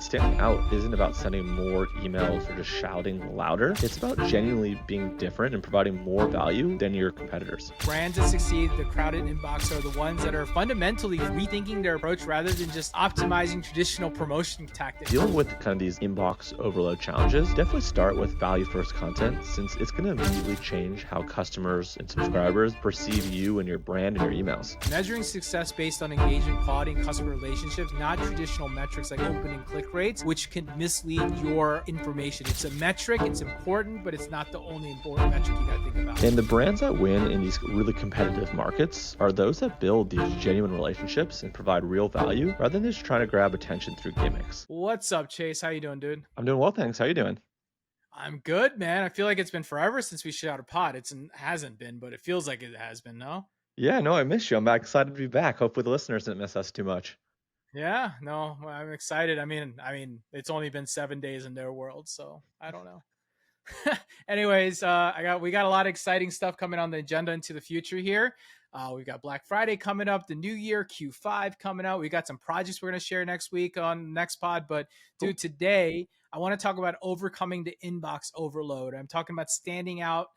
standing out isn't about sending more emails or just shouting louder. It's about genuinely being different and providing more value than your competitors. Brands that succeed, the crowded inbox, are the ones that are fundamentally rethinking their approach rather than just optimizing traditional promotion tactics. Dealing with kind of these inbox overload challenges, definitely start with value first content, since it's going to immediately change how customers and subscribers perceive you and your brand and your emails. Measuring success based on engagement, quality, and customer relationships, not traditional metrics like open and click rates, which can mislead your information. It's a metric, it's important, but it's not the only important metric you got to think about. And the brands that win in these really competitive markets are those that build these genuine relationships and provide real value rather than just trying to grab attention through gimmicks. What's up, Chase? How you doing, dude? I'm doing well, thanks. How you doing? I'm good, man. I feel like it's been forever since we shot a pod. It hasn't been, but it feels like it has been, no? Yeah, no, I miss you. I'm excited to be back. Hopefully the listeners didn't miss us too much. Yeah, no, I'm excited. I mean, it's only been 7 days in their world, so I don't know. Anyways, we got a lot of exciting stuff coming on the agenda into the future here. We've got Black Friday coming up, the new year, Q5 coming out. We got some projects we're going to share next week on next pod. But dude, today I want to talk about overcoming the inbox overload. I'm talking about standing out,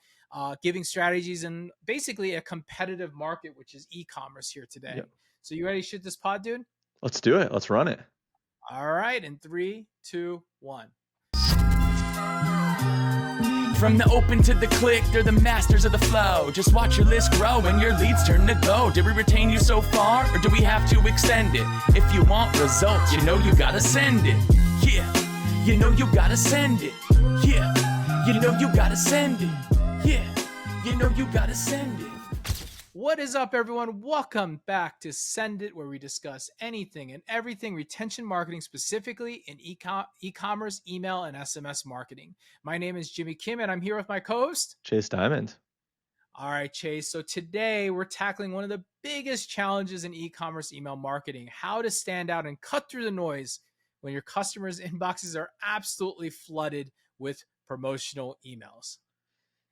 giving strategies, and basically a competitive market, which is e-commerce here today. Yep. So you ready to shoot this pod, dude? Let's do it. Let's run it. All right. In 3, 2, 1. From the open to the click, they're the masters of the flow. Just watch your list grow and your leads turn to gold. Did we retain you so far, or do we have to extend it? If you want results, you know you gotta send it. Yeah, you know you gotta send it. Yeah, you know you gotta send it. Yeah, you know you gotta send it. What is up, everyone? Welcome back to Send It, where we discuss anything and everything retention marketing, specifically in e-commerce, email, and SMS marketing. My name is Jimmy Kim, and I'm here with my co-host, Chase Dimond. All right, Chase. So today we're tackling one of the biggest challenges in e-commerce email marketing: how to stand out and cut through the noise when your customers' inboxes are absolutely flooded with promotional emails.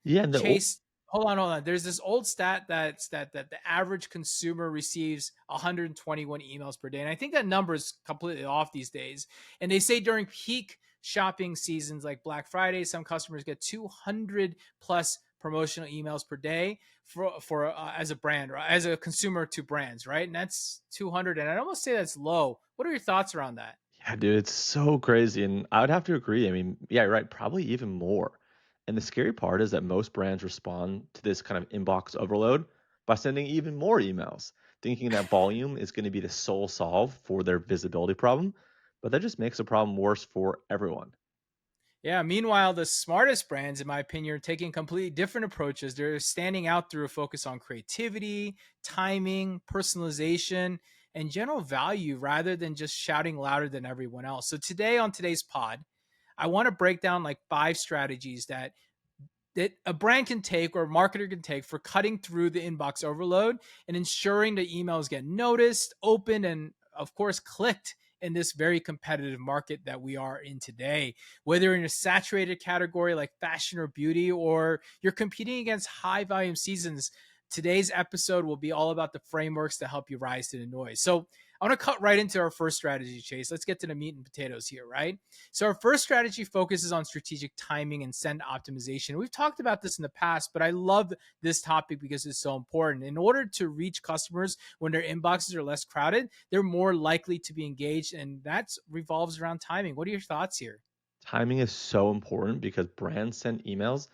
Yeah, Chase. Hold on. There's this old stat that the average consumer receives 121 emails per day. And I think that number is completely off these days. And they say during peak shopping seasons like Black Friday, some customers get 200 plus promotional emails per day for as a brand, or as a consumer to brands, right? And that's 200. And I'd almost say that's low. What are your thoughts around that? Yeah, dude, it's so crazy. And I would have to agree. I mean, yeah, you're right. Probably even more. And the scary part is that most brands respond to this kind of inbox overload by sending even more emails, thinking that volume is going to be the sole solve for their visibility problem. But that just makes the problem worse for everyone. Yeah. Meanwhile, the smartest brands, in my opinion, are taking completely different approaches. They're standing out through a focus on creativity, timing, personalization, and general value rather than just shouting louder than everyone else. So today on today's pod, I want to break down like 5 strategies that a brand can take or a marketer can take for cutting through the inbox overload and ensuring the emails get noticed, opened, and of course clicked in this very competitive market that we are in today. Whether in a saturated category like fashion or beauty, or you're competing against high volume seasons, today's episode will be all about the frameworks to help you rise to the noise. So I want to cut right into our first strategy, Chase. Let's get to the meat and potatoes here, right? So our first strategy focuses on strategic timing and send optimization. We've talked about this in the past, but I love this topic because it's so important. In order to reach customers when their inboxes are less crowded, they're more likely to be engaged, and that revolves around timing. What are your thoughts here? Timing is so important because brands send emails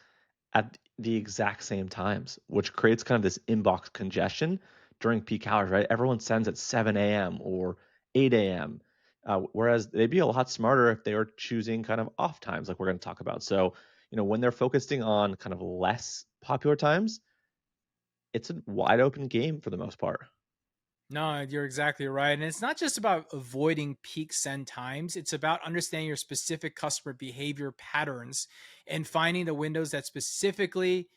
at the exact same times, which creates kind of this inbox congestion during peak hours, right? Everyone sends at 7 a.m. or 8 a.m. Whereas they'd be a lot smarter if they were choosing kind of off times, like we're going to talk about. So, when they're focusing on kind of less popular times, it's a wide open game for the most part. No, you're exactly right. And it's not just about avoiding peak send times. It's about understanding your specific customer behavior patterns and finding the windows that specifically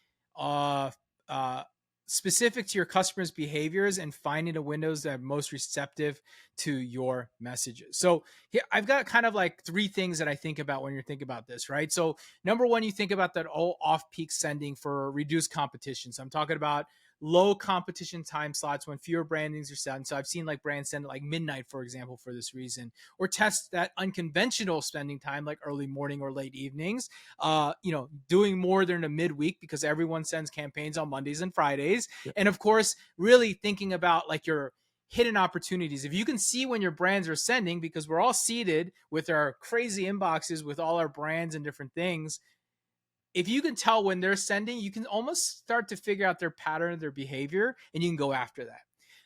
specific to your customers' behaviors, and finding the windows that are most receptive to your messages. So here, I've got kind of like 3 things that I think about when you're thinking about this, right? So number one, you think about that all off-peak sending for reduced competition. So I'm talking about low competition time slots when fewer brandings are sent. So I've seen like brands send at like midnight, for example, for this reason, or test that unconventional spending time like early morning or late evenings. Doing more during the midweek because everyone sends campaigns on Mondays and Fridays. Yep. And of course, really thinking about like your hidden opportunities. If you can see when your brands are sending, because we're all seated with our crazy inboxes with all our brands and different things, if you can tell when they're sending, you can almost start to figure out their pattern, their behavior, and you can go after that.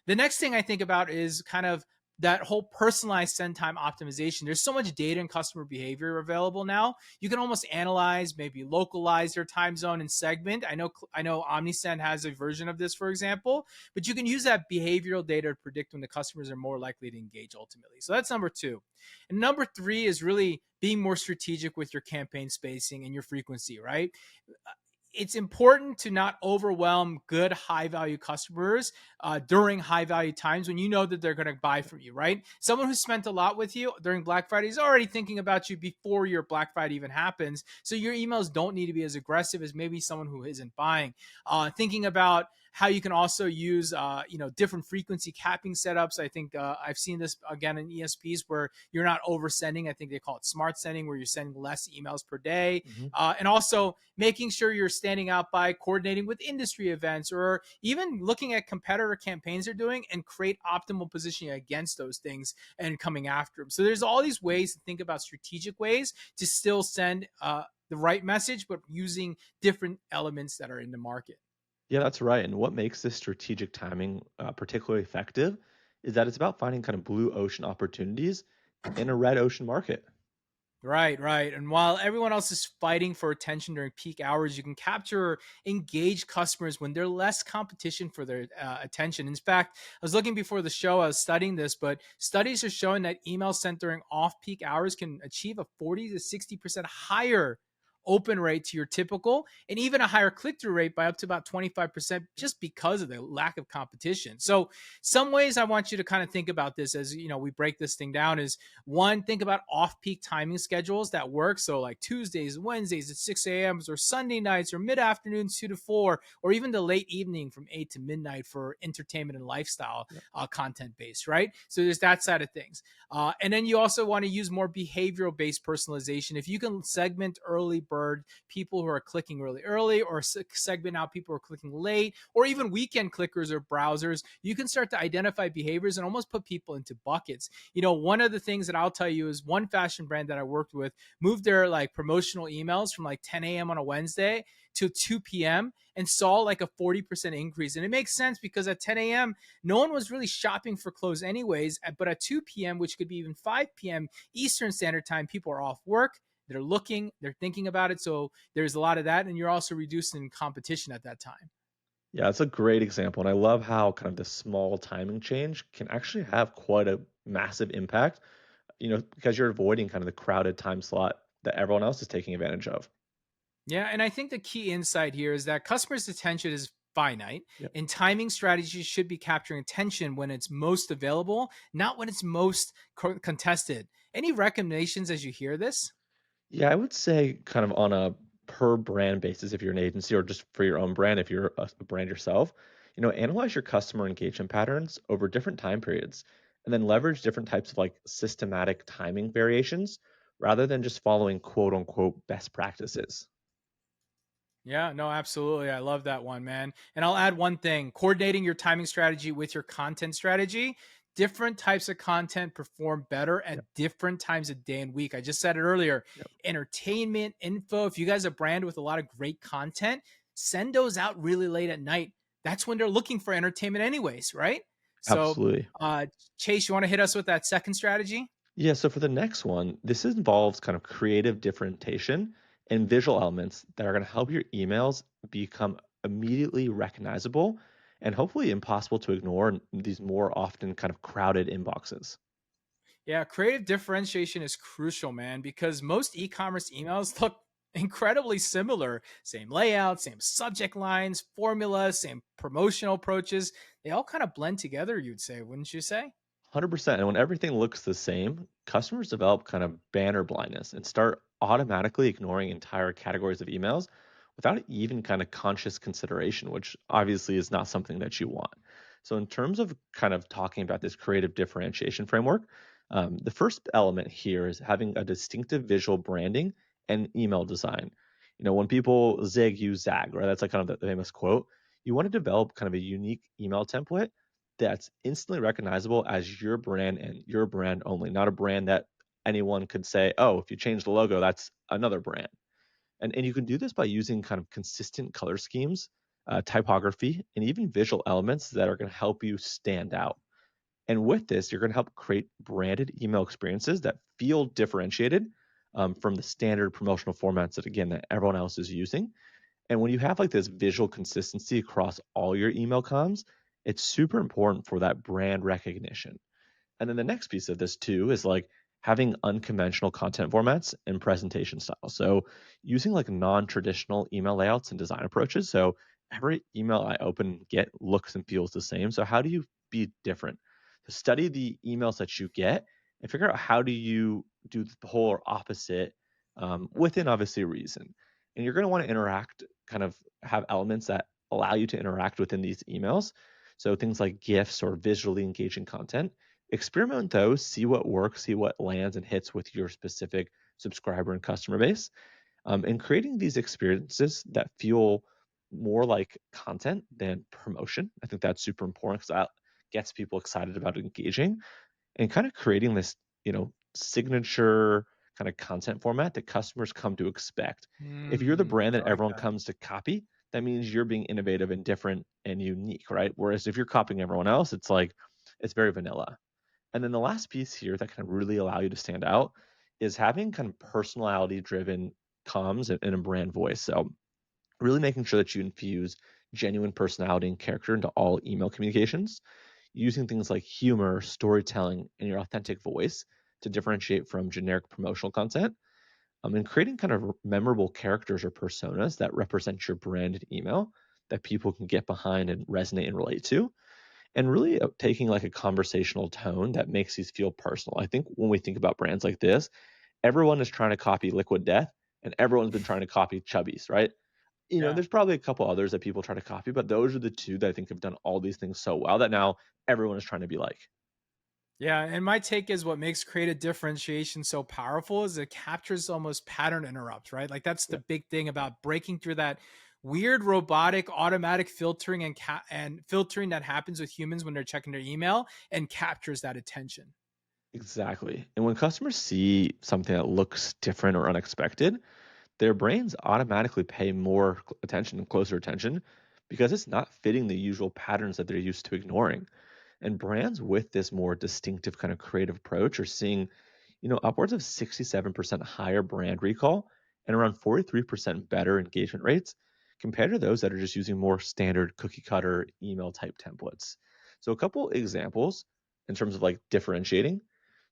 The next thing I think about is kind of that whole personalized send time optimization. There's so much data and customer behavior available now. You can almost analyze, maybe localize their time zone and segment. I know OmniSend has a version of this, for example, but you can use that behavioral data to predict when the customers are more likely to engage ultimately. So that's number two. And number three is really being more strategic with your campaign spacing and your frequency, right? It's important to not overwhelm good high value customers during high value times when you know that they're going to buy from you, right? Someone who spent a lot with you during Black Friday is already thinking about you before your Black Friday even happens. So your emails don't need to be as aggressive as maybe someone who isn't buying. Thinking about how you can also use different frequency capping setups. I think I've seen this again in ESPs where you're not oversending. I think they call it smart sending, where you're sending less emails per day, Hmm. and also making sure you're standing out by coordinating with industry events or even looking at competitor campaigns they're doing and create optimal positioning against those things and coming after them. So there's all these ways to think about strategic ways to still send the right message, but using different elements that are in the market. Yeah, that's right. And what makes this strategic timing particularly effective is that it's about finding kind of blue ocean opportunities in a red ocean market. Right, right. And while everyone else is fighting for attention during peak hours, you can capture engaged customers when there's less competition for their attention. In fact, I was looking before the show, I was studying this, but studies are showing that emails sent during off peak hours can achieve a 40 to 60% higher open rate to your typical and even a higher click-through rate by up to about 25% just because of the lack of competition. So some ways I want you to kind of think about this as we break this thing down is one, think about off-peak timing schedules that work. So like Tuesdays, Wednesdays at 6 a.m. or Sunday nights or mid-afternoons 2 to 4, or even the late evening from 8 to midnight for entertainment and lifestyle Yep. content based, right? So there's that side of things. And then you also want to use more behavioral based personalization. If you can segment early bird people who are clicking really early, or segment out people who are clicking late, or even weekend clickers or browsers, you can start to identify behaviors and almost put people into buckets. One of the things that I'll tell you is one fashion brand that I worked with moved their like promotional emails from like 10 a.m. on a Wednesday to 2 p.m. and saw like a 40% increase. And it makes sense because at 10 a.m., no one was really shopping for clothes anyways. But at 2 p.m., which could be even 5 p.m. Eastern Standard Time, people are off work. They're looking, they're thinking about it. So there's a lot of that. And you're also reducing competition at that time. Yeah, that's a great example. And I love how kind of the small timing change can actually have quite a massive impact, because you're avoiding kind of the crowded time slot that everyone else is taking advantage of. Yeah, and I think the key insight here is that customers' attention is finite, Yep. and timing strategies should be capturing attention when it's most available, not when it's most contested. Any recommendations as you hear this? Yeah, I would say kind of on a per brand basis if you're an agency or just for your own brand if you're a brand yourself, analyze your customer engagement patterns over different time periods and then leverage different types of like systematic timing variations rather than just following quote unquote best practices. Yeah, no, absolutely. I love that one, man. And I'll add one thing, coordinating your timing strategy with your content strategy. Different types of content perform better at Yep. different times of day and week. I just said it earlier. Yep. Entertainment, info. If you guys are a brand with a lot of great content, send those out really late at night. That's when they're looking for entertainment, anyways, right? So, Absolutely. uh, Chase, you want to hit us with that second strategy? Yeah, so for the next one, this involves kind of creative differentiation and visual elements that are going to help your emails become immediately recognizable and hopefully impossible to ignore in these more often kind of crowded inboxes. Yeah, creative differentiation is crucial, man, because most e commerce emails look incredibly similar. Same layout, same subject lines, formulas, same promotional approaches. They all kind of blend together, you'd say, wouldn't you say? 100%. And when everything looks the same, customers develop kind of banner blindness and start automatically ignoring entire categories of emails, without even kind of conscious consideration, which obviously is not something that you want. So, in terms of kind of talking about this creative differentiation framework, the first element here is having a distinctive visual branding and email design. When people zig, you zag, right? That's like kind of the famous quote. You want to develop kind of a unique email template that's instantly recognizable as your brand and your brand only, not a brand that anyone could say, oh, if you change the logo, that's another brand. And you can do this by using kind of consistent color schemes, typography, and even visual elements that are going to help you stand out. And with this, you're going to help create branded email experiences that feel differentiated from the standard promotional formats that, again, that everyone else is using. And when you have like this visual consistency across all your email comms, it's super important for that brand recognition. And then the next piece of this too is like having unconventional content formats and presentation styles. So using like non-traditional email layouts and design approaches. So every email I open and get looks and feels the same. So how do you be different? To study the emails that you get and figure out how do you do the polar opposite within obviously reason. And you're going to want to interact, kind of have elements that allow you to interact within these emails. So things like GIFs or visually engaging content. Experiment with those, see what works, see what lands and hits with your specific subscriber and customer base. And creating these experiences that feel more like content than promotion. I think that's super important because that gets people excited about engaging and kind of creating this, signature kind of content format that customers come to expect. If you're the brand I that like everyone that. comes to copy, that means you're being innovative and different and unique, right? Whereas if you're copying everyone else, it's like it's very vanilla. And then the last piece here that can really allow you to stand out is having kind of personality driven comms and a brand voice. So really making sure that you infuse genuine personality and character into all email communications, using things like humor, storytelling, and your authentic voice to differentiate from generic promotional content, and creating kind of memorable characters or personas that represent your branded email that people can get behind and resonate and relate to, and really taking like a conversational tone that makes these feel personal. I think when we think about brands like this, everyone is trying to copy Liquid Death and everyone's been trying to copy Chubbies, right? Yeah. There's probably a couple others that people try to copy, but those are the two that I think have done all these things so well that now everyone is trying to be like. Yeah, and my take is what makes creative differentiation so powerful is it captures almost pattern interrupts, right? Like that's the Yeah, big thing about breaking through that weird robotic automatic filtering and filtering that happens with humans when they're checking their email and captures that attention. exactly. And when customers see something that looks different or unexpected, their brains automatically pay more attention and closer attention because it's not fitting the usual patterns that they're used to ignoring. And brands with this more distinctive kind of creative approach are seeing, upwards of 67% higher brand recall and around 43% better engagement rates compared to those that are just using more standard cookie cutter email type templates. So a couple examples in terms of like differentiating.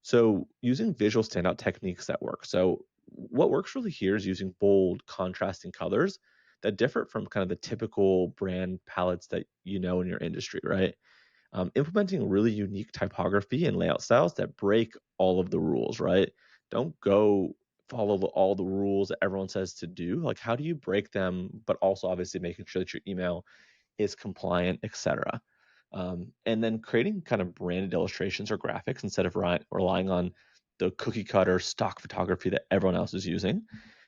So using visual standout techniques that work. So what works really here is using bold contrasting colors that differ from kind of the typical brand palettes that you know in your industry, right? Implementing really unique typography and layout styles that break all of the rules, right? Don't go follow all the rules that everyone says to do. Like, how do you break them, but also obviously making sure that your email is compliant, etc. And then creating kind of branded illustrations or graphics instead of relying on the cookie cutter stock photography that everyone else is using.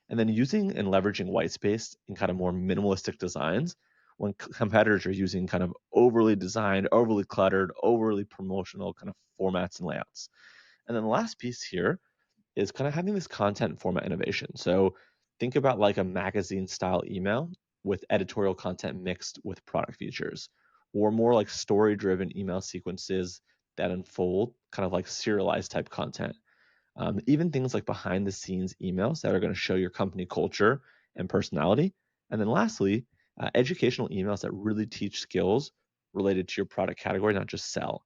And then using and leveraging white space in kind of more minimalistic designs when competitors are using kind of overly designed, overly cluttered, overly promotional kind of formats and layouts. And then the last piece here is kind of having this content format innovation. So think about like a magazine style email with editorial content mixed with product features, or more like story driven email sequences that unfold kind of like serialized type content. Even things like behind the scenes emails that are going to show your company culture and personality. And then lastly, educational emails that really teach skills related to your product category, not just sell.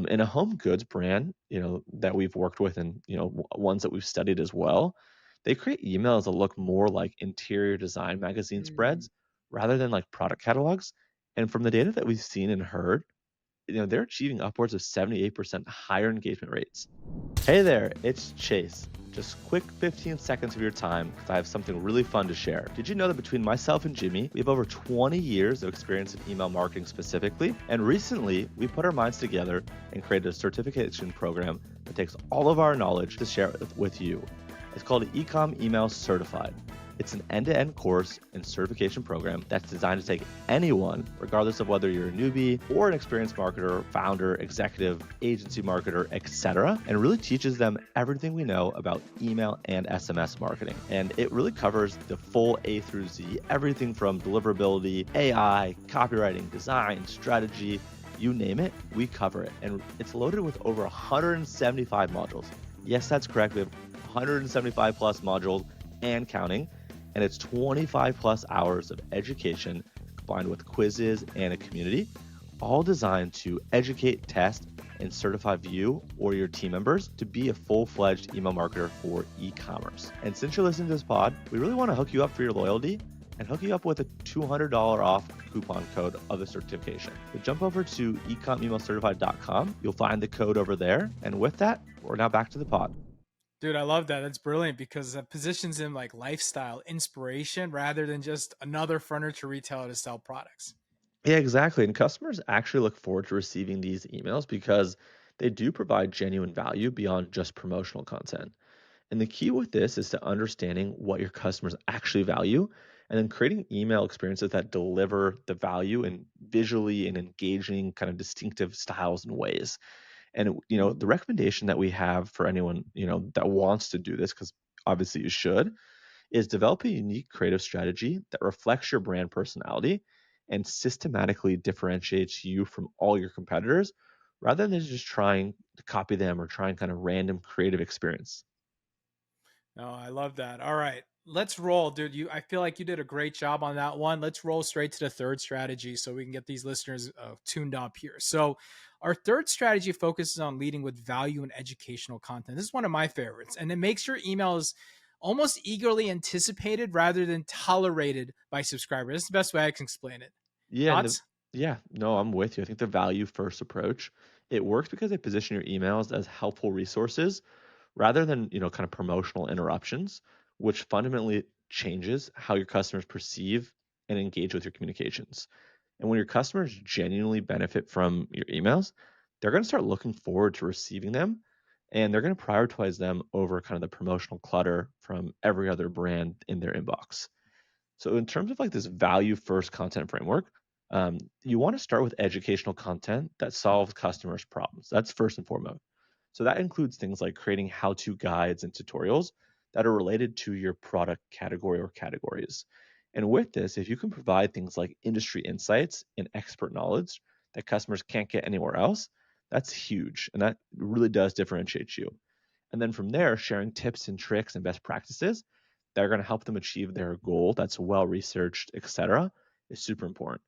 In a home goods brand, that we've worked with and, ones that we've studied as well, they create emails that look more like interior design magazine Mm. spreads rather than like product catalogs. And from the data that we've seen and heard, they're achieving upwards of 78% higher engagement rates. Hey there, it's Chase. Just quick 15 seconds of your time because I have something really fun to share. Did you know that between myself and Jimmy, we have over 20 years of experience in email marketing specifically? And recently, we put our minds together and created a certification program that takes all of our knowledge to share it with you. It's called Ecom Email Certified. It's an end-to-end course and certification program that's designed to take anyone, regardless of whether you're a newbie or an experienced marketer, founder, executive, agency marketer, etc., and really teaches them everything we know about email and SMS marketing. And it really covers the full A through Z, everything from deliverability, AI, copywriting, design, strategy, you name it, we cover it. And it's loaded with over 175 modules. Yes, that's correct. We have 175 plus modules and counting. And it's 25 plus hours of education combined with quizzes and a community, all designed to educate, test, and certify you or your team members to be a full-fledged email marketer for e-commerce. And since you're listening to this pod, we really want to hook you up for your loyalty and hook you up with a $200 off coupon code of the certification. So jump over to ecomemailcertified.com. You'll find the code over there. And with that, we're now back to the pod. Dude, I love that. That's brilliant because it positions him like lifestyle inspiration rather than just another furniture retailer to sell products. Yeah, exactly. And customers actually look forward to receiving these emails because they do provide genuine value beyond just promotional content. And the key with this is to understanding what your customers actually value and then creating email experiences that deliver the value in visually and engaging kind of distinctive styles and ways. And the recommendation that we have for anyone, that wants to do this, because obviously you should, is develop a unique creative strategy that reflects your brand personality and systematically differentiates you from all your competitors rather than just trying to copy them or trying kind of random creative experience. No, I love that. All right. Let's roll, dude. I feel like you did a great job on that one. Let's roll straight to the third strategy so we can get these listeners tuned up here. So, our third strategy focuses on leading with value and educational content. This is one of my favorites, and it makes your emails almost eagerly anticipated rather than tolerated by subscribers. This is the best way I can explain it. Yeah, Thoughts? yeah, no, I'm with you. I think the value first approach, it works because they position your emails as helpful resources rather than, kind of promotional interruptions, which fundamentally changes how your customers perceive and engage with your communications. And when your customers genuinely benefit from your emails, they're going to start looking forward to receiving them and they're going to prioritize them over kind of the promotional clutter from every other brand in their inbox. So, in terms of like this value first content framework, you want to start with educational content that solves customers' problems. That's first and foremost. So, that includes things like creating how to guides and tutorials that are related to your product category or categories. And with this, if you can provide things like industry insights and expert knowledge that customers can't get anywhere else, that's huge. And that really does differentiate you. And then from there, sharing tips and tricks and best practices that are going to help them achieve their goal that's well researched, etc., is super important.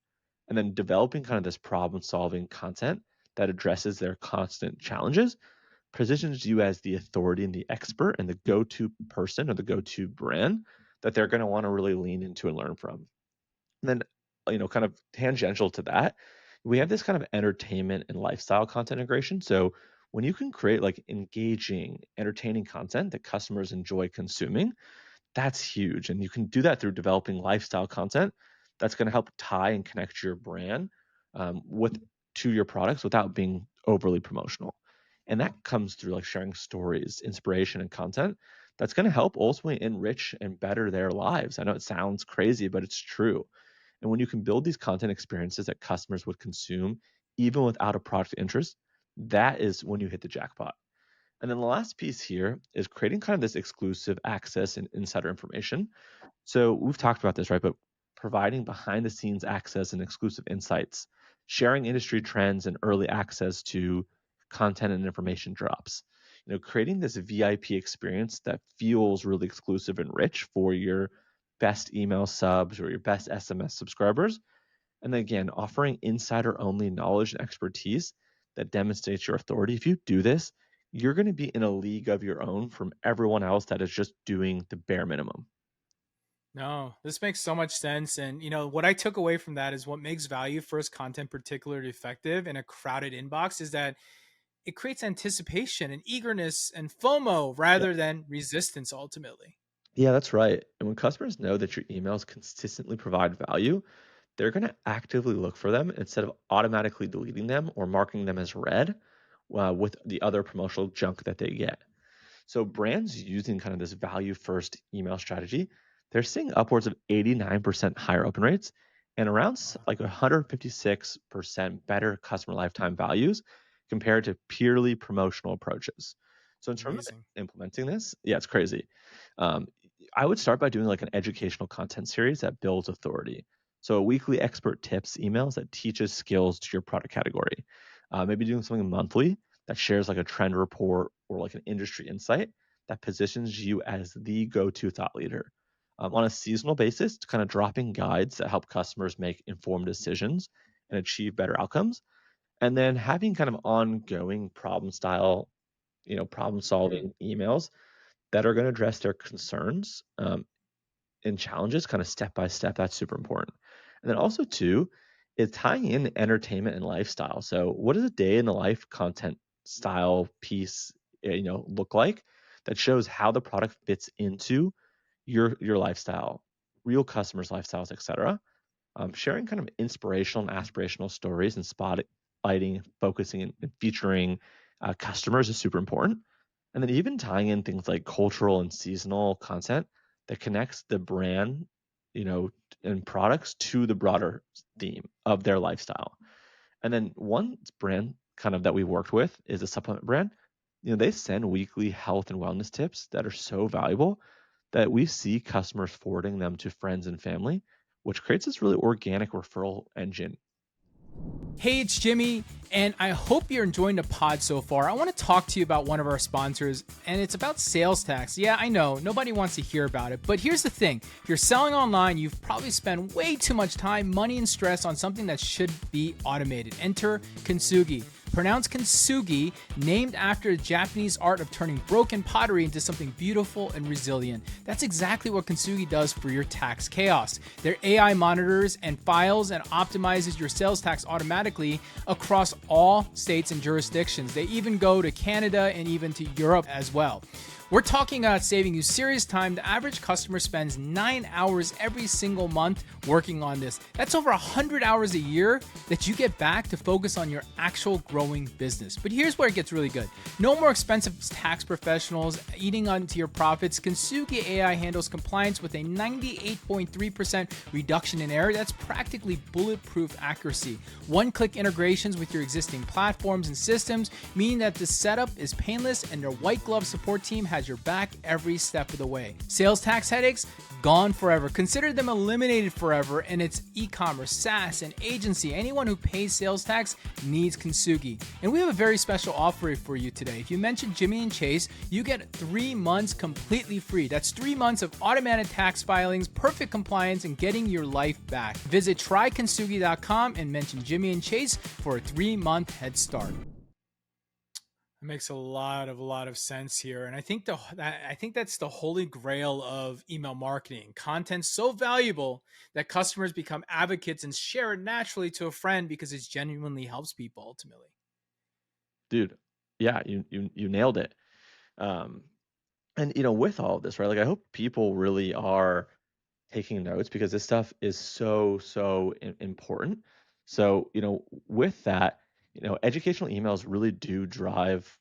And then developing kind of this problem solving content that addresses their constant challenges positions you as the authority and the expert and the go to person or the go to brand that they're going to want to really lean into and learn from. And then, kind of tangential to that, we have this kind of entertainment and lifestyle content integration. So when you can create like engaging, entertaining content that customers enjoy consuming, that's huge. And you can do that through developing lifestyle content that's going to help tie and connect your brand with to your products without being overly promotional. And that comes through like sharing stories, inspiration, and content that's going to help ultimately enrich and better their lives. I know it sounds crazy, but it's true. And when you can build these content experiences that customers would consume, even without a product interest, that is when you hit the jackpot. And then the last piece here is creating kind of this exclusive access and insider information. So we've talked about this, right? But providing behind the scenes access and exclusive insights, sharing industry trends and early access to content and information drops. Creating this VIP experience that feels really exclusive and rich for your best email subs or your best SMS subscribers. And then again, offering insider only knowledge and expertise that demonstrates your authority. If you do this, you're going to be in a league of your own from everyone else that is just doing the bare minimum. No, this makes so much sense. And, what I took away from that is what makes value first content particularly effective in a crowded inbox is that it creates anticipation and eagerness and FOMO rather than resistance ultimately. Yeah, that's right. And when customers know that your emails consistently provide value, they're going to actively look for them instead of automatically deleting them or marking them as read with the other promotional junk that they get. So brands using kind of this value first email strategy, they're seeing upwards of 89% higher open rates and around like 156% better customer lifetime values compared to purely promotional approaches. So in terms of Amazing. implementing this, yeah, it's crazy. Um, I would start by doing like an educational content series that builds authority. So a weekly expert tips emails that teaches skills to your product category. Maybe doing something monthly that shares like a trend report or like an industry insight that positions you as the go-to thought leader. On a seasonal basis, kind of dropping guides that help customers make informed decisions and achieve better outcomes. And then having kind of ongoing problem solving emails that are going to address their concerns and challenges kind of step by step. That's super important. And then also too is tying in entertainment and lifestyle. So what does a day in the life content style piece look like that shows how the product fits into your lifestyle, real customers' lifestyles, etc. Sharing kind of inspirational and aspirational stories and spotlighting, focusing, and featuring customers is super important. And then even tying in things like cultural and seasonal content that connects the brand, you know, and products to the broader theme of their lifestyle. And then one brand kind of that we worked with is a supplement brand. They send weekly health and wellness tips that are so valuable that we see customers forwarding them to friends and family, which creates this really organic referral engine. Hey, it's Jimmy, and I hope you're enjoying the pod so far. I want to talk to you about one of our sponsors, and it's about sales tax. Yeah, I know, nobody wants to hear about it, but here's the thing. If you're selling online, you've probably spent way too much time, money, and stress on something that should be automated. Enter Kintsugi. Pronounced kintsugi, named after the Japanese art of turning broken pottery into something beautiful and resilient. That's exactly what kintsugi does for your tax chaos. Their AI monitors and files and optimizes your sales tax automatically across all states and jurisdictions. They even go to Canada and even to Europe as well. We're talking about saving you serious time. The average customer spends 9 hours every single month working on this. That's over 100 hours a year that you get back to focus on your actual growing business. But here's where it gets really good. No more expensive tax professionals eating onto your profits. Kintsugi AI handles compliance with a 98.3% reduction in error. That's practically bulletproof accuracy. One-click integrations with your existing platforms and systems, meaning that the setup is painless and their white glove support team has your back every step of the way. Sales tax headaches? Gone forever. Consider them eliminated forever, and it's e-commerce, SaaS, and agency. Anyone who pays sales tax needs Kintsugi. And we have a very special offer for you today. If you mention Jimmy and Chase, you get 3 months completely free. That's 3 months of automated tax filings, perfect compliance, and getting your life back. Visit trykintsugi.com and mention Jimmy and Chase for a 3-month head start. It makes a lot of sense here, and I think that's the holy grail of email marketing. Content so valuable that customers become advocates and share it naturally to a friend because it genuinely helps people ultimately. Dude, yeah, you nailed it. Um, and with all of this, right? Like I hope people really are taking notes because this stuff is so important. So, with that, educational emails really do drive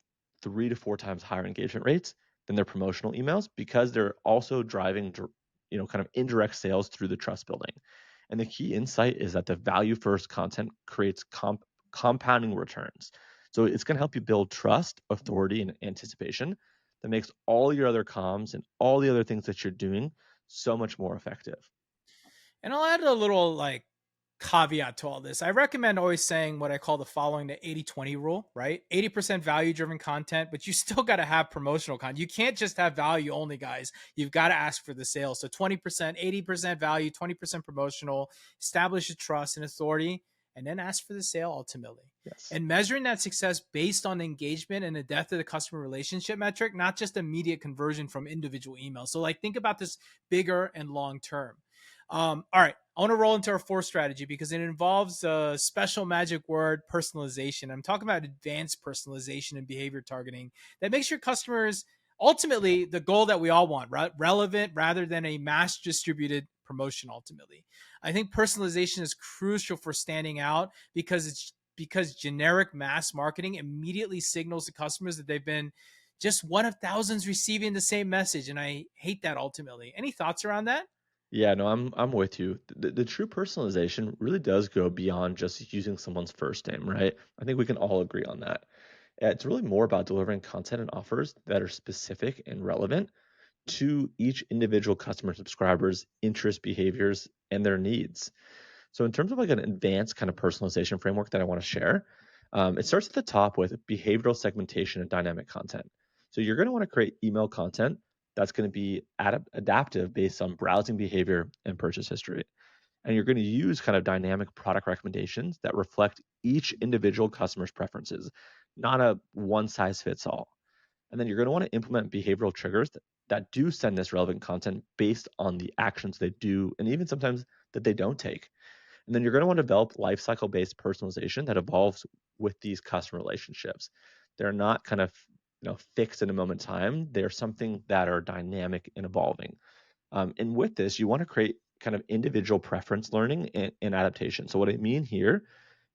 3 to 4 times higher engagement rates than their promotional emails because they're also driving, kind of indirect sales through the trust building. And the key insight is that the value first content creates compounding returns. So it's going to help you build trust, authority, and anticipation that makes all your other comms and all the other things that you're doing so much more effective. And I'll add a little caveat to all this. I recommend always saying what I call the following the 80-20 rule, right? 80% value driven content, but you still got to have promotional content. You can't just have value only, guys. You've got to ask for the sale. So 20%, 80% value, 20% promotional, establish a trust and authority. and then ask for the sale ultimately. Yes. And measuring that success based on engagement and the depth of the customer relationship metric, not just immediate conversion from individual emails. So, like, think about this bigger and long term. All right, I want to roll into our fourth strategy because it involves a special magic word, personalization. I'm talking about advanced personalization and behavior targeting that makes your customers ultimately the goal that we all want, right? Relevant rather than a mass distributed promotion ultimately. I think personalization is crucial for standing out because generic mass marketing immediately signals to customers that they've been just one of thousands receiving the same message, and I hate that ultimately. Any thoughts around that? Yeah, no, I'm with you. The true personalization really does go beyond just using someone's first name, right? I think we can all agree on that. It's really more about delivering content and offers that are specific and relevant to each individual customer subscriber's interest, behaviors, and their needs. So, in terms of like an advanced kind of personalization framework that I want to share, it starts at the top with behavioral segmentation and dynamic content. So, you're going to want to create email content that's going to be adaptive based on browsing behavior and purchase history. And you're going to use kind of dynamic product recommendations that reflect each individual customer's preferences, not a one size fits all. And then you're going to want to implement behavioral triggers that do send this relevant content based on the actions they do and even sometimes that they don't take. And then you're going to want to develop lifecycle based personalization that evolves with these customer relationships. They're not kind of fixed in a moment in time. They're something that are dynamic and evolving. And with this, you want to create kind of individual preference learning and adaptation. So what I mean here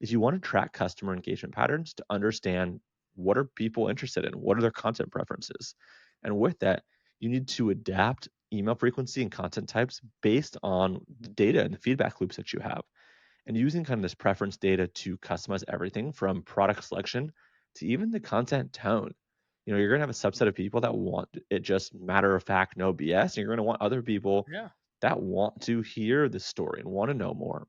is you want to track customer engagement patterns to understand what are people interested in, what are their content preferences. And with that, you need to adapt email frequency and content types based on the data and the feedback loops that you have. And using kind of this preference data to customize everything from product selection to even the content tone. You're going to have a subset of people that want it just matter of fact, no BS. And you're going to want other people Yeah. that want to hear the story and want to know more.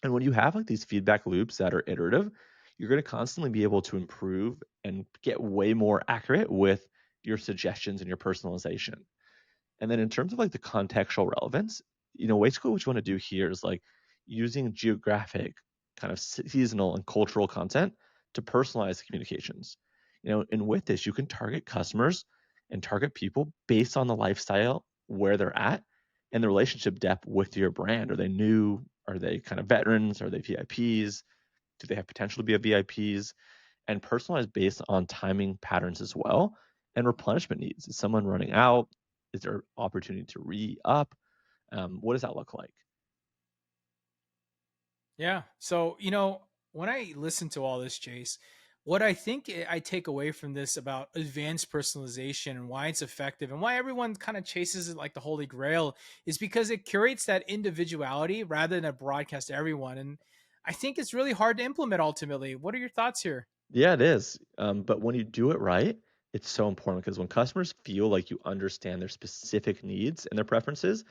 And when you have like these feedback loops that are iterative, you're going to constantly be able to improve and get way more accurate with your suggestions and your personalization. And then in terms of like the contextual relevance, basically what you want to do here is like using geographic, kind of seasonal and cultural content to personalize communications. And with this, you can target customers and target people based on the lifestyle where they're at and the relationship depth with your brand. Are they new? Are they kind of veterans? Are they VIPs? Do they have potential to be a VIPs? And personalized based on timing patterns as well and replenishment needs. Is someone running out? Is there opportunity to re-up? What does that look like? Yeah. So, when I listen to all this, Chase, what I think I take away from this about advanced personalization and why it's effective and why everyone kind of chases it like the holy grail is because it curates that individuality rather than a broadcast to everyone. And I think it's really hard to implement ultimately. What are your thoughts here? Yeah, it is. But when you do it right, it's so important because when customers feel like you understand their specific needs and their preferences,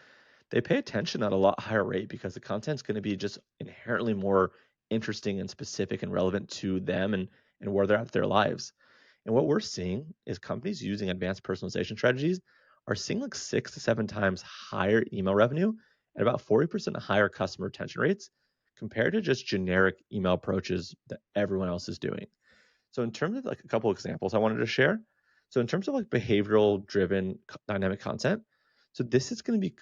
they pay attention at a lot higher rate because the content's going to be just inherently more interesting and specific and relevant to them and where they're at their lives. And what we're seeing is companies using advanced personalization strategies are seeing like 6 to 7 times higher email revenue and about 40% higher customer retention rates compared to just generic email approaches that everyone else is doing. So in terms of like a couple examples I wanted to share. So in terms of like behavioral driven dynamic content, so this is going to be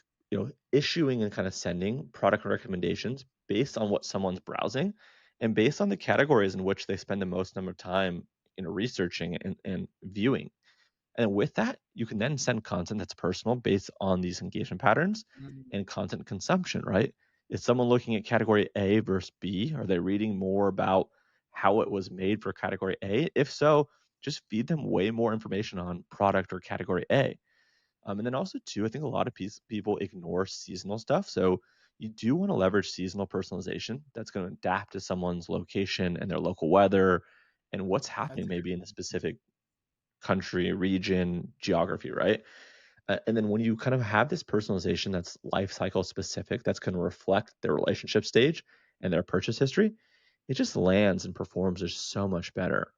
issuing and kind of sending product recommendations based on what someone's browsing and based on the categories in which they spend the most number of time researching and viewing. And with that, you can then send content that's personal based on these engagement patterns Mm, and content consumption, right? Is someone looking at category A versus B? Are they reading more about how it was made for category A? If so, just feed them way more information on product or category A. And then also, too, I think a lot of people ignore seasonal stuff. So you do want to leverage seasonal personalization that's going to adapt to someone's location and their local weather and what's that's happening a good maybe in the one. specific country, region, geography, right? And then when you kind of have this personalization that's life cycle specific, that's going to reflect their relationship stage and their purchase history, it just lands and performs just so much better.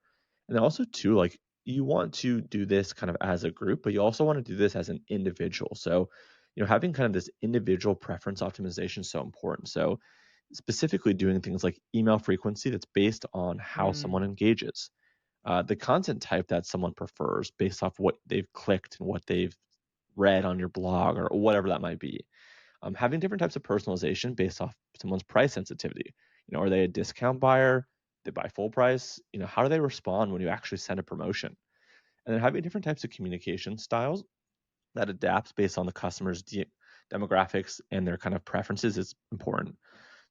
And then also too, like you want to do this kind of as a group, but you also want to do this as an individual. So, having kind of this individual preference optimization is so important. So specifically doing things like email frequency that's based on how someone Mm, engages, the content type that someone prefers based off what they've clicked and what they've read on your blog or whatever that might be. Having different types of personalization based off someone's price sensitivity. Are they a discount buyer? They buy full price? How do they respond when you actually send a promotion? And then having different types of communication styles that adapts based on the customer's demographics and their kind of preferences is important.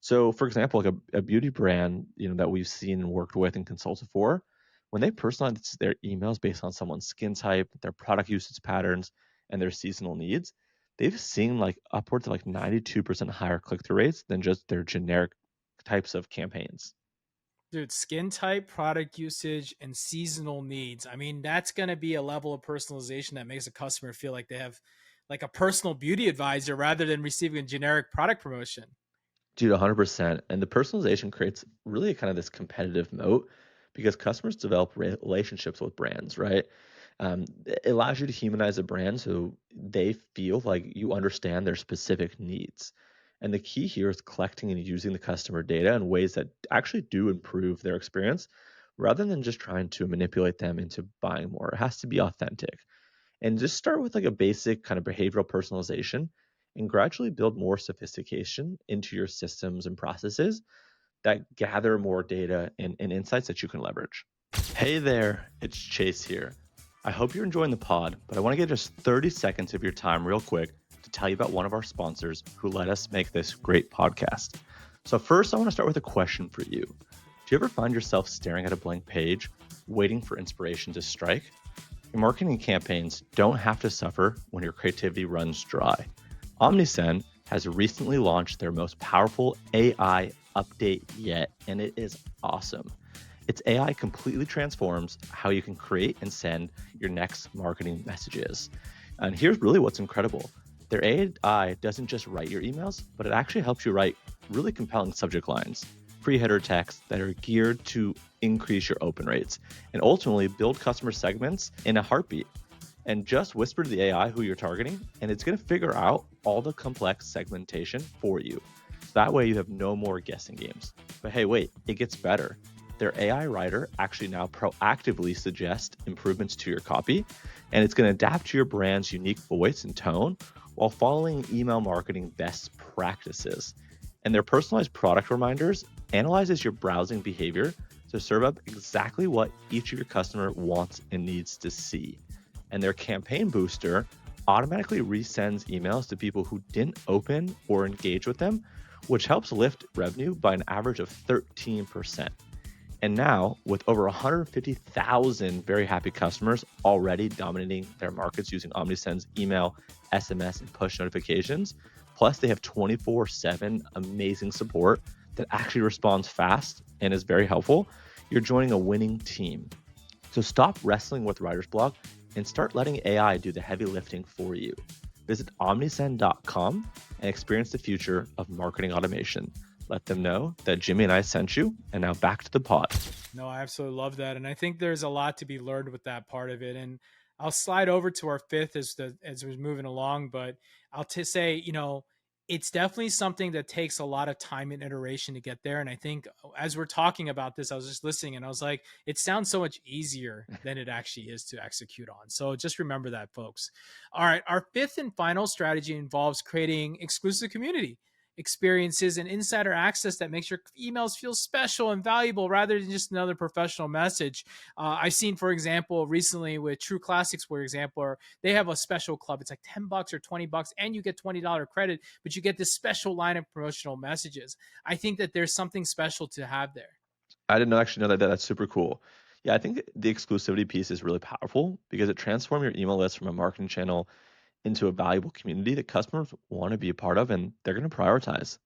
So, for example, like a beauty brand, that we've seen and worked with and consulted for, when they personalize their emails based on someone's skin type, their product usage patterns, and their seasonal needs, they've seen like upwards of like 92% higher click-through rates than just their generic types of campaigns. dude, skin type, product usage, and seasonal needs. I mean, that's going to be a level of personalization that makes a customer feel like they have like a personal beauty advisor rather than receiving a generic product promotion. Dude, 100%. And the personalization creates really kind of this competitive moat because customers develop relationships with brands, right? It allows you to humanize a brand so they feel like you understand their specific needs. And the key here is collecting and using the customer data in ways that actually do improve their experience rather than just trying to manipulate them into buying more. It has to be authentic. And just start with like a basic kind of behavioral personalization and gradually build more sophistication into your systems and processes that gather more data and insights that you can leverage. Hey there, it's Chase here. I hope you're enjoying the pod, but I want to get just 30 seconds of your time real quick to tell you about one of our sponsors who let us make this great podcast. So first, I want to start with a question for you. Do you ever find yourself staring at a blank page, waiting for inspiration to strike? Your marketing campaigns don't have to suffer when your creativity runs dry. Omnisend has recently launched their most powerful AI update yet, and it is awesome. Its AI completely transforms how you can create and send your next marketing messages. And here's really what's incredible. Their AI doesn't just write your emails, but it actually helps you write really compelling subject lines, pre-header text that are geared to increase your open rates, and ultimately build customer segments in a heartbeat. And just whisper to the AI who you're targeting, and it's going to figure out all the complex segmentation for you. So that way you have no more guessing games. But hey, wait, it gets better. Their AI writer actually now proactively suggests improvements to your copy, and it's going to adapt to your brand's unique voice and tone while following email marketing best practices. And their personalized product reminders analyzes your browsing behavior to serve up exactly what each of your customer wants and needs to see. And their campaign booster automatically resends emails to people who didn't open or engage with them, which helps lift revenue by an average of 13%. And now, with over 150,000 very happy customers already dominating their markets using Omnisend's email, SMS, and push notifications, plus they have 24/7 amazing support that actually responds fast and is very helpful, you're joining a winning team. So stop wrestling with writer's block and start letting AI do the heavy lifting for you. Visit omnisend.com and experience the future of marketing automation. Let them know that Jimmy and I sent you. And now back to the pod. No, I absolutely love that, and I think there's a lot to be learned with that part of it. And I'll slide over to our fifth as we're moving along, but I'll say, it's definitely something that takes a lot of time and iteration to get there. And I think as we're talking about this, I was just listening and I was like, it sounds so much easier than it actually is to execute on. So just remember that, folks. All right, our fifth and final strategy involves creating exclusive community experiences and insider access that makes your emails feel special and valuable rather than just another professional message. I've seen, for example, recently with True Classics, for example, or they have a special club. It's like $10 or $20, and you get $20 credit, but you get this special line of promotional messages. I think that there's something special to have there. I didn't actually know that. That's super cool. Yeah, I think the exclusivity piece is really powerful because it transforms your email list from a marketing channel into a valuable community that customers want to be a part of and they're going to prioritize.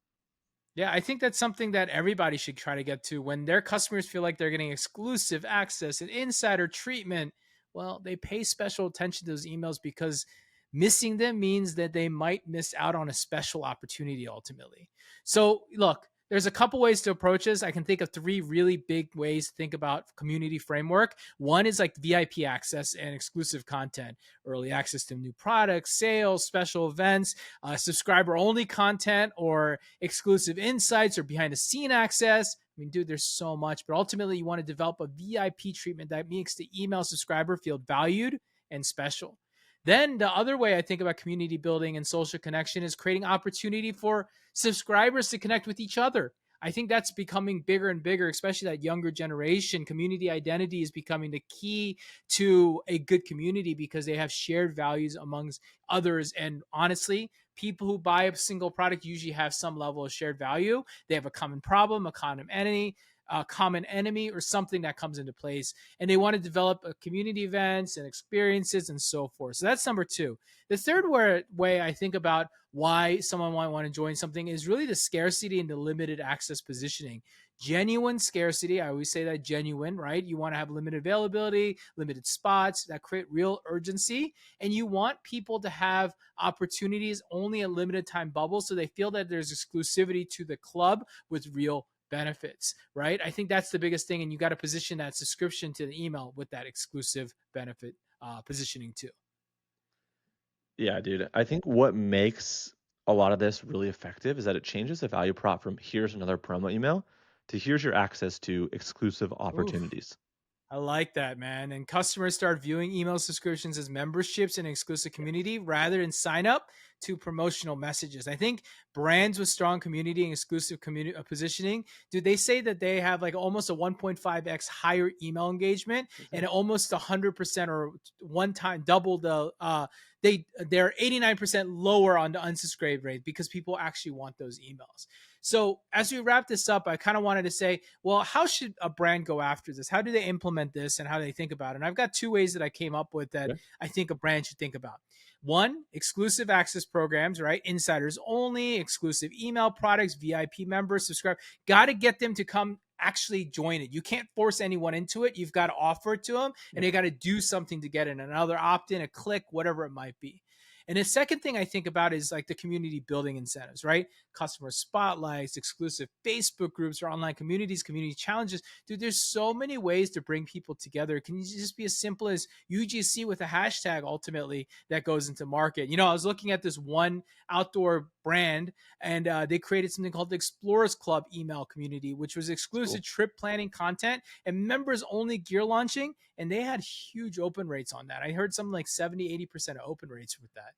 Yeah, I think that's something that everybody should try to get to when their customers feel like they're getting exclusive access and insider treatment. Well, they pay special attention to those emails because missing them means that they might miss out on a special opportunity ultimately. So, look, There's a couple ways to approach this. I can think of three really big ways to think about community framework. One is like VIP access and exclusive content, early access to new products, sales, special events, subscriber only content, or exclusive insights or behind the scene access. I mean, dude, there's so much, but ultimately you want to develop a VIP treatment that makes the email subscriber feel valued and special. Then the other way I think about community building and social connection is creating opportunity for subscribers to connect with each other. I think that's becoming bigger and bigger, especially that younger generation. Community identity is becoming the key to a good community because they have shared values amongst others. And honestly, people who buy a single product usually have some level of shared value. They have a common problem, a common enemy, or something that comes into place, and they want to develop community events and experiences and so forth. So that's number two. The third way I think about why someone might want to join something is really the scarcity and the limited access positioning. Genuine scarcity, I always say that genuine, right? You want to have limited availability, limited spots that create real urgency, and you want people to have opportunities only a limited time bubble so they feel that there's exclusivity to the club with real benefits, right? I think that's the biggest thing. And you got to position that subscription to the email with that exclusive benefit positioning too. Yeah, dude. I think what makes a lot of this really effective is that it changes the value prop from here's another promo email to here's your access to exclusive Oof. opportunities. I like that, man. And customers start viewing email subscriptions as memberships and exclusive community rather than sign up to promotional messages. I think brands with strong community and exclusive community positioning, dude, they say that they have like almost a 1.5x higher email engagement and almost 100% or one time double the they're 89% lower on the unsubscribe rate because people actually want those emails. So as we wrap this up, I kind of wanted to say, well, how should a brand go after this? How do they implement this and how do they think about it? And I've got two ways that I came up with that Okay. I think a brand should think about. One, exclusive access programs, right? Insiders only, exclusive email products, VIP members, subscribe. Got to get them to come actually join it. You can't force anyone into it. You've got to offer it to them and Yep. they got to do something to get in, another opt in, a click, whatever it might be. And the second thing I think about is like the community building incentives, right? Customer spotlights, exclusive Facebook groups or online communities, community challenges. Dude, there's so many ways to bring people together. It can just be as simple as UGC with a hashtag ultimately that goes into market. You know, I was looking at this one outdoor brand and they created something called the Explorers Club email community, which was It's cool. exclusive trip planning content and members only gear launching. And they had huge open rates on that. I heard something like 70, 80% of open rates with that.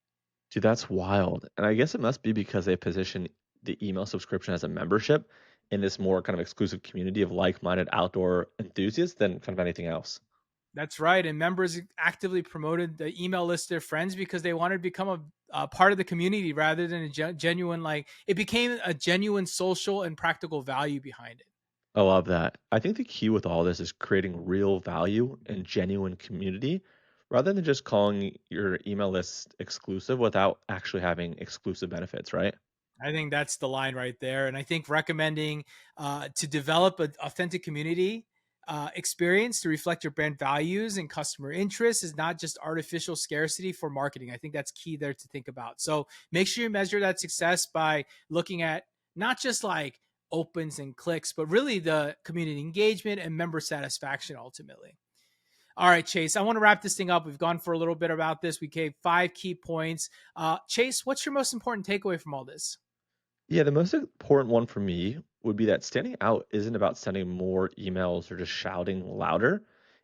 Dude, that's wild. And I guess it must be because they position the email subscription as a membership in this more kind of exclusive community of like-minded outdoor enthusiasts than kind of anything else. That's right. And members actively promoted the email list to their friends because they wanted to become a part of the community rather than a genuine, like, it became a genuine social and practical value behind it. I love that. I think the key with all this is creating real value and genuine community rather than just calling your email list exclusive without actually having exclusive benefits, right? I think that's the line right there. And I think recommending to develop an authentic community experience to reflect your brand values and customer interests is not just artificial scarcity for marketing. I think that's key there to think about. So make sure you measure that success by looking at not just like opens and clicks, but really the community engagement and member satisfaction ultimately. All right, Chase, I want to wrap this thing up. We've gone for a little bit about this. We gave 5 key points. Chase, what's your most important takeaway from all this? Yeah, the most important one for me would be that standing out isn't about sending more emails or just shouting louder.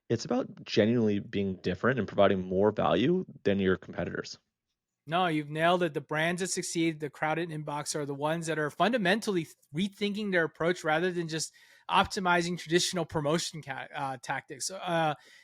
It's about genuinely being different and providing more value than your competitors. No, you've nailed it. The brands that succeed, the crowded inbox, are the ones that are fundamentally rethinking their approach rather than just optimizing traditional promotion tactics.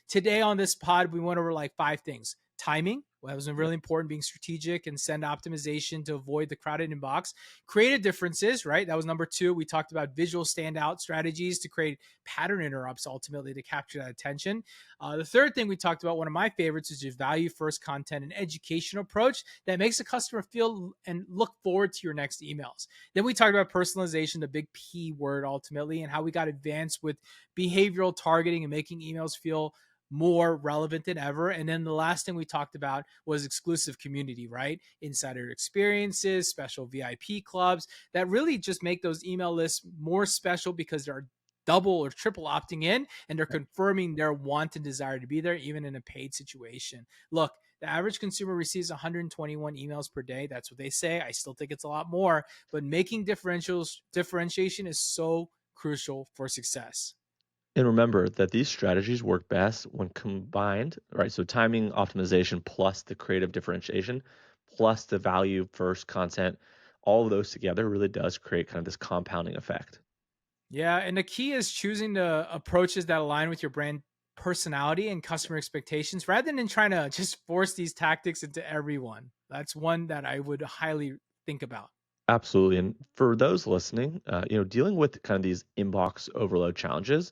Today on this pod, we went over like 5 things. Timing, well, that was Yep. really important, being strategic and send optimization to avoid the crowded inbox. Creative differences, right? That was number 2. We talked about visual standout strategies to create pattern interrupts ultimately to capture that attention. The third thing we talked about, one of my favorites, is your value first content and education approach that makes the customer feel and look forward to your next emails. Then we talked about personalization, the big P word ultimately, and how we got advanced with behavioral targeting and making emails feel more relevant than ever. And then the last thing we talked about was exclusive community, right? Insider experiences, special VIP clubs that really just make those email lists more special because they're double or triple opting in and they're confirming their want and desire to be there, even in a paid situation. Look, the average consumer receives 121 emails per day. That's what they say. I still think it's a lot more, but making differentiation is so crucial for success. And remember that these strategies work best when combined, right? So timing optimization plus the creative differentiation plus the value first content, all of those together really does create kind of this compounding effect. Yeah, and the key is choosing the approaches that align with your brand personality and customer expectations rather than trying to just force these tactics into everyone. That's one that I would highly think about. Absolutely. And for those listening, dealing with kind of these inbox overload challenges,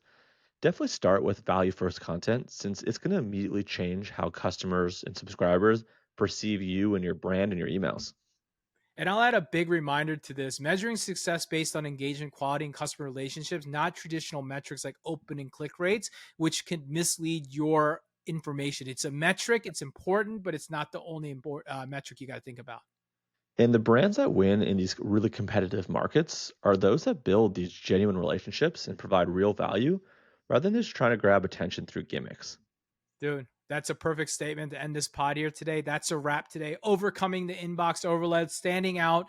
definitely start with value first content since it's going to immediately change how customers and subscribers perceive you and your brand and your emails. And I'll add a big reminder to this: measuring success based on engagement, quality, and customer relationships, not traditional metrics like open and click rates, which can mislead your information. It's a metric, it's important, but it's not the only metric you got to think about. And the brands that win in these really competitive markets are those that build these genuine relationships and provide real value rather than just trying to grab attention through gimmicks. Dude, that's a perfect statement to end this pod here today. That's a wrap today. Overcoming the inbox overload, standout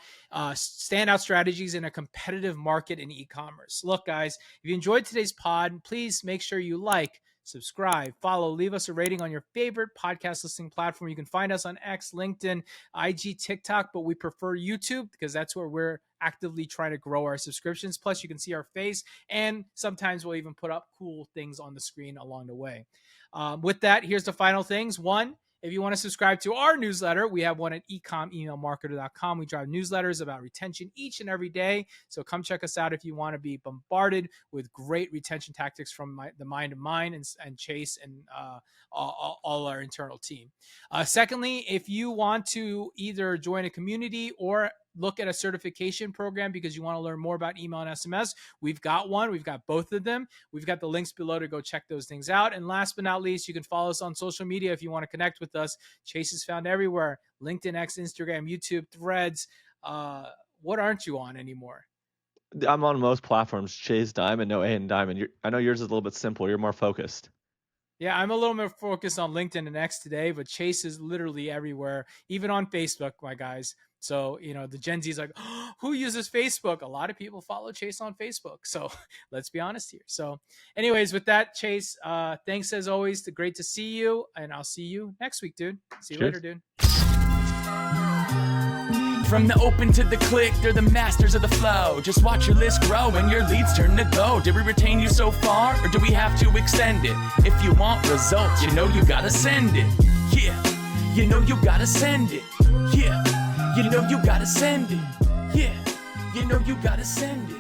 strategies in a competitive market in e-commerce. Look, guys, if you enjoyed today's pod, please make sure you like, subscribe, follow, leave us a rating on your favorite podcast listening platform. You can find us on X, LinkedIn, IG, TikTok, but we prefer YouTube because that's where we're actively trying to grow our subscriptions. Plus, you can see our face, and sometimes we'll even put up cool things on the screen along the way. With that, here's the final things. One, if you want to subscribe to our newsletter, we have one at ecomemailmarketer.com. We drive newsletters about retention each and every day. So come check us out if you want to be bombarded with great retention tactics from the Mind of Mine and Chase and all our internal team. Secondly, if you want to either join a community or look at a certification program because you want to learn more about email and SMS, we've got one. We've got both of them. We've got the links below to go check those things out. And last but not least, you can follow us on social media if you want to connect with us. Chase is found everywhere: LinkedIn, X, Instagram, YouTube, Threads. What aren't you on anymore? I'm on most platforms, Chase Dimond, no A in Diamond. I know yours is a little bit simpler. You're more focused. Yeah, I'm a little more focused on LinkedIn and X today, but Chase is literally everywhere, even on Facebook, my guys. So, the Gen Z is like, oh, who uses Facebook? A lot of people follow Chase on Facebook. So let's be honest here. So anyways, with that, Chase, thanks as always. Great to see you. And I'll see you next week, dude. See you later, dude. From the open to the click, they're the masters of the flow. Just watch your list grow and your leads turn to go. Did we retain you so far, or do we have to extend it? If you want results, you know you gotta send it. Yeah, you know you gotta send it. Yeah, you know you gotta send it. Yeah, you know you gotta send it.